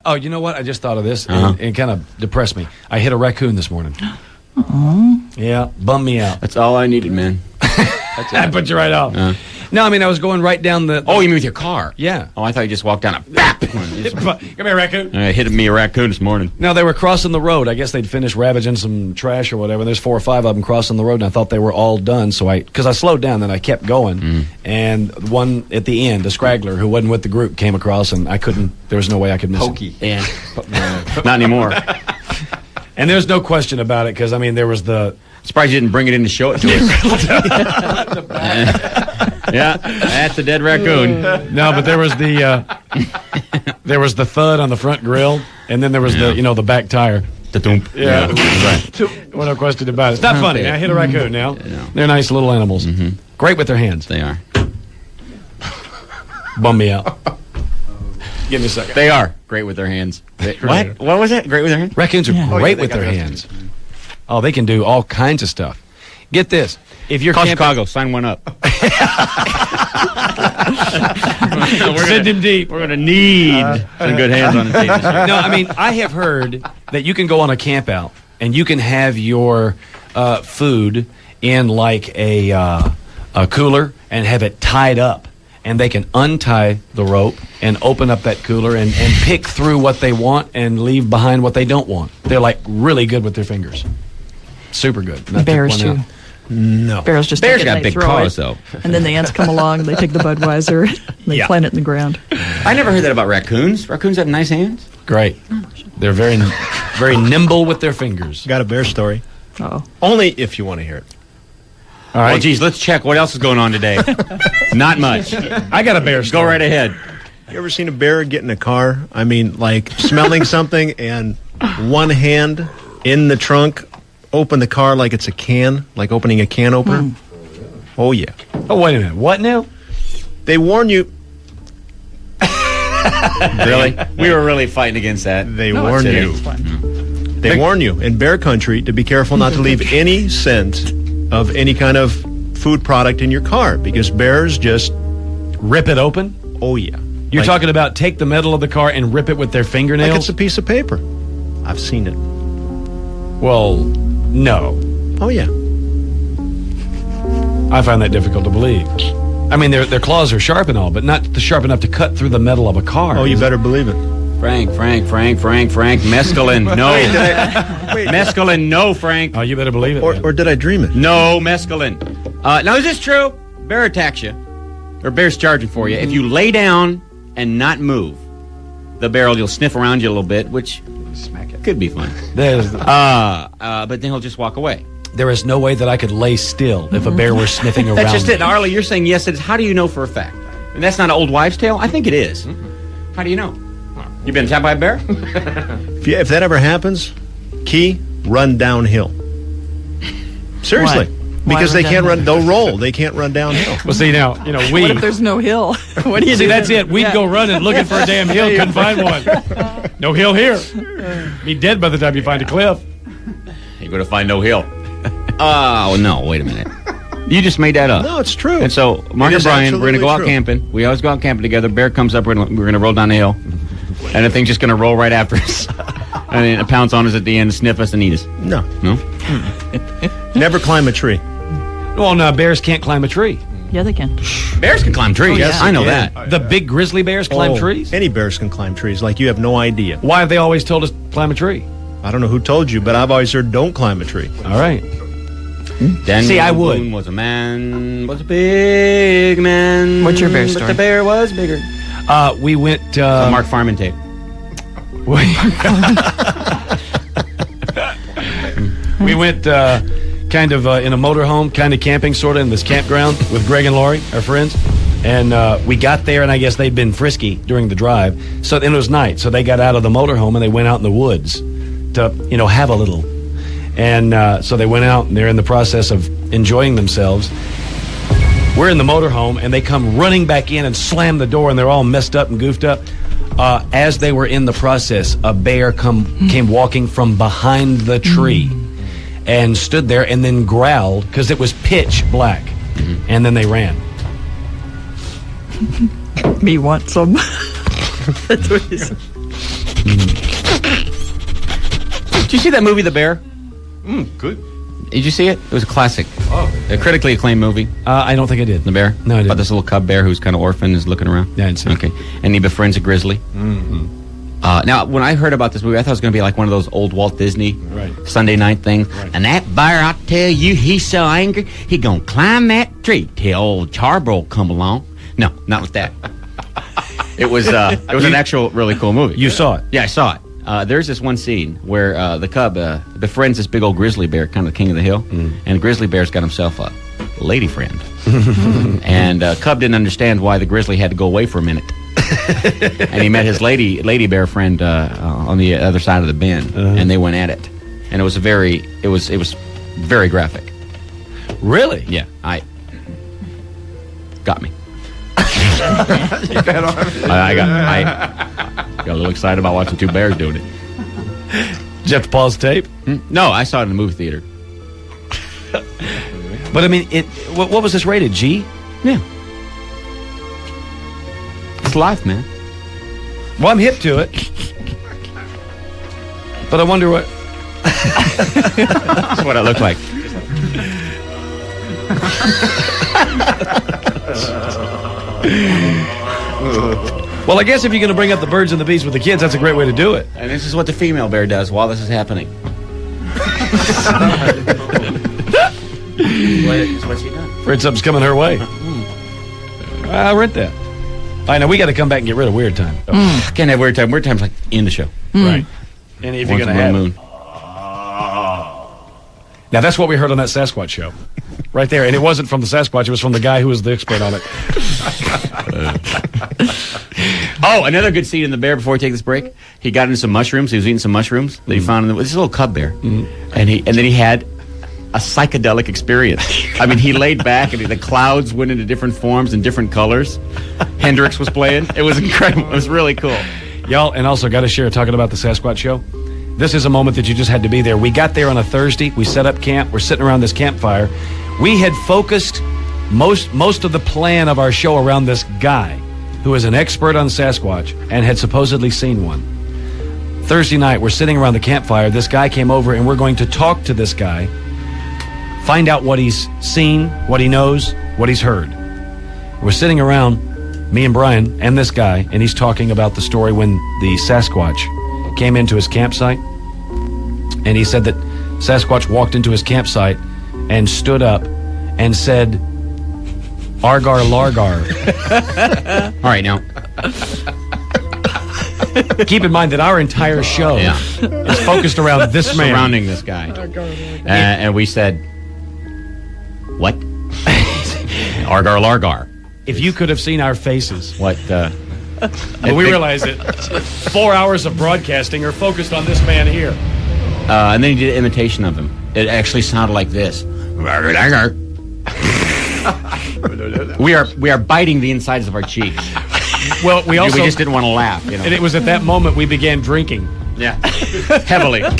Oh, you know what? I just thought of this, and it kind of depressed me. I hit a raccoon this morning. Yeah, bummed me out. That's all I needed, man. I put you right off. No, I mean, I was going right down the... Oh, you mean with your car? Yeah. Oh, I thought you just walked down a... BAP! Come here, raccoon. I hit me a raccoon this morning. No, they were crossing the road. I guess they'd finished ravaging some trash or whatever. There's 4 or 5 of them crossing the road, and I thought they were all done. So because I slowed down, then I kept going. And one at the end, a scraggler who wasn't with the group, came across, and I couldn't... There was no way I could miss Pokey. it. Yeah. Not anymore. And there's no question about it, because, I mean, there was the... Surprised you didn't bring it in to show it to us. Yeah, that's a dead raccoon. No, but there was the thud on the front grill, and then there was the back tire. Da-doomp. Yeah, right. Well, no question about it. It's not funny. I hit a raccoon now. They're nice little animals. Great with their hands. They are. Bum me out. Give me a second. They are great with their hands. What? What was it? Great with their hands? Raccoons are great with their hands. Oh, they can do all kinds of stuff. Get this. If you're Chicago, sign one up. Send him deep. We're going to need some good hands on the team this year. No, I mean, I have heard that you can go on a camp out and you can have your food in like a cooler and have it tied up. And they can untie the rope and open up that cooler and pick through what they want and leave behind what they don't want. They're like really good with their fingers. Super good. Bears too. No. Bears just Bears take it got and big they throw paws, it. though. And then the ants come along and they take the Budweiser and they plant it in the ground. I never heard that about raccoons. Raccoons have nice hands. Great. They're very, very nimble with their fingers. Got a bear story. Uh-oh. Only if you want to hear it. All right. Well, geez, let's check what else is going on today. Not much. I got a bear story. Go right ahead. You ever seen a bear get in a car? I mean, like smelling something and one hand in the trunk, open the car like it's a can, like opening a can opener? Oh, yeah. Oh, wait a minute. What now? They warn you. Really? We were really fighting against that. They warn you. It's fun. They warn you in bear country to be careful not to leave any scent of any kind of food product in your car because bears just, Rip it open? oh, yeah. You're Like- talking about take the metal of the car and rip it with their Like fingernails? it's a piece of paper. I've seen it. Well, no. Oh, yeah. I find that difficult to believe. I mean, their claws are sharp and all, but not sharp enough to cut through the metal of a car. Oh, you better believe it. Frank, mescaline, no. Wait, Mescaline, no, Frank. Oh, you better believe it. man. or did I dream it? No mescaline. Now, is this true? Bear attacks you, or bear's charging for you. If you lay down and not move, the bear will sniff around you a little bit, which could be fun. There's- But then he'll just walk away. there is no way that I could lay still if a bear were sniffing around. That's just me. it. Arlie, you're saying yes, it is. How do you know for a fact? And that's not an old wives' tale? I think it is. How do you know? You been attacked by a bear? If that ever happens, Key, run downhill. Seriously. Why Because run they can't downhill? run, they'll roll. They can't run downhill. Well, see, now, we... What if there's no hill? What do you See, do? that's it. We'd go running looking for a damn hill, couldn't find one. No hill here. Be dead by the time you find a cliff. You're going to find no hill. Oh, no, wait a minute. You just made that up. No, it's true. And so, Mark It and is Brian, we're going to go out absolutely true. camping. We always go out camping together. Bear comes up, we're going to roll down the hill. And the thing's just going to roll right after us. And then it pounce on us at the end, sniff us, and eat us. No. No? Never climb a tree. Well, no, bears can't climb a tree. Yeah, they can. Bears can climb trees. Yes, I know they can. that. The big grizzly bears climb trees? Any bears can climb trees. Like you have no idea. Why have they always told us to climb a tree? I don't know who told you, but I've always heard don't climb a tree. All right. Daniel See, I would. Boone was a big man. What's your bear But story? the bear was bigger. We went... Mark Farman tape. we went kind of in a motorhome, kind of camping, sort of in this campground with Greg and Laurie, our friends. And we got there, and I guess they'd been frisky during the drive. So then it was night. So they got out of the motorhome, and they went out in the woods to, have a little. And so they went out, and they're in the process of enjoying themselves. We're in the motorhome, and they come running back in and slam the door, and they're all messed up and goofed up. As they were in the process, a bear came walking from behind the tree and stood there and then growled because it was pitch black. And then they ran. Me want some. That's what he said. Did you see that movie, The Bear? Good. Did you see it? It was a classic. Oh. A critically acclaimed movie. I don't think I did. The Bear? No, I didn't. About this little cub bear who's kind of orphaned and is looking around? Yeah, I didn't see it. Okay. And he befriends a grizzly. Mm-hmm. Now, when I heard about this movie, I thought it was going to be like one of those old Walt Disney Right. Sunday night things. Right. And that bear, I tell you, he's so angry, he going to climb that tree till old Charbroil come along. No, not with that. It was an actual really cool movie. You saw it? Yeah, I saw it. There's this one scene where the cub befriends this big old grizzly bear, kind of the king of the hill, and the grizzly bear's got himself a lady friend. And cub didn't understand why the grizzly had to go away for a minute. And he met his lady bear friend on the other side of the bend, and they went at it. And it was very graphic. Really? Yeah, got me. I got a little excited about watching two bears doing it. Did you have to pause the tape? No, I saw it in the movie theater. But I mean, what was this rated? G? Yeah. It's life, man. Well, I'm hip to it. But I wonder what... That's what I look like. Well, I guess if you're going to bring up the birds and the bees with the kids, that's a great way to do it. And this is what the female bear does while this is happening. That's what she does. Afraid something's coming her way. I'll rent that. All right, now we got to come back and get rid of Weird Time. Can't have weird time. Weird time's like in the show. Right. And if you're Once going a to have moon. Now, that's what we heard on that Sasquatch show. Right there. And it wasn't from the Sasquatch. It was from the guy who was the expert on it. Oh, another good scene in The Bear before we take this break. He got into some mushrooms. He was eating some mushrooms that he found in this little cub bear. And then he had a psychedelic experience. I mean, he laid back and the clouds went into different forms and different colors. Hendrix was playing. It was incredible. It was really cool. Y'all, and also got to share talking about the Sasquatch show. This is a moment that you just had to be there. We got there on a Thursday. We set up camp. We're sitting around this campfire. We had focused most of the plan of our show around this guy who is an expert on Sasquatch and had supposedly seen one. Thursday night, we're sitting around the campfire. This guy came over, and we're going to talk to this guy, find out what he's seen, what he knows, what he's heard. We're sitting around, me and Brian and this guy, and he's talking about the story when the Sasquatch came into his campsite. And he said that Sasquatch walked into his campsite and stood up and said, Argar, Largar. All right, now. Keep in mind that our entire show is focused around this man. Surrounding this guy. And we said, what? Argar, Largar. If you could have seen our faces. What? But we realized that 4 hours of broadcasting are focused on this man here. And then he did an imitation of him. It actually sounded like this. We are biting the insides of our cheeks. Well, we just didn't want to laugh. You know? And it was at that moment we began drinking. Yeah, heavily. Yeah,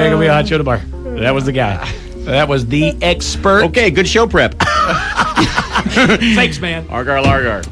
gonna be a hot show tomorrow. That was the guy. That was the expert. Okay, good show prep. Thanks, man. Argar, Largar.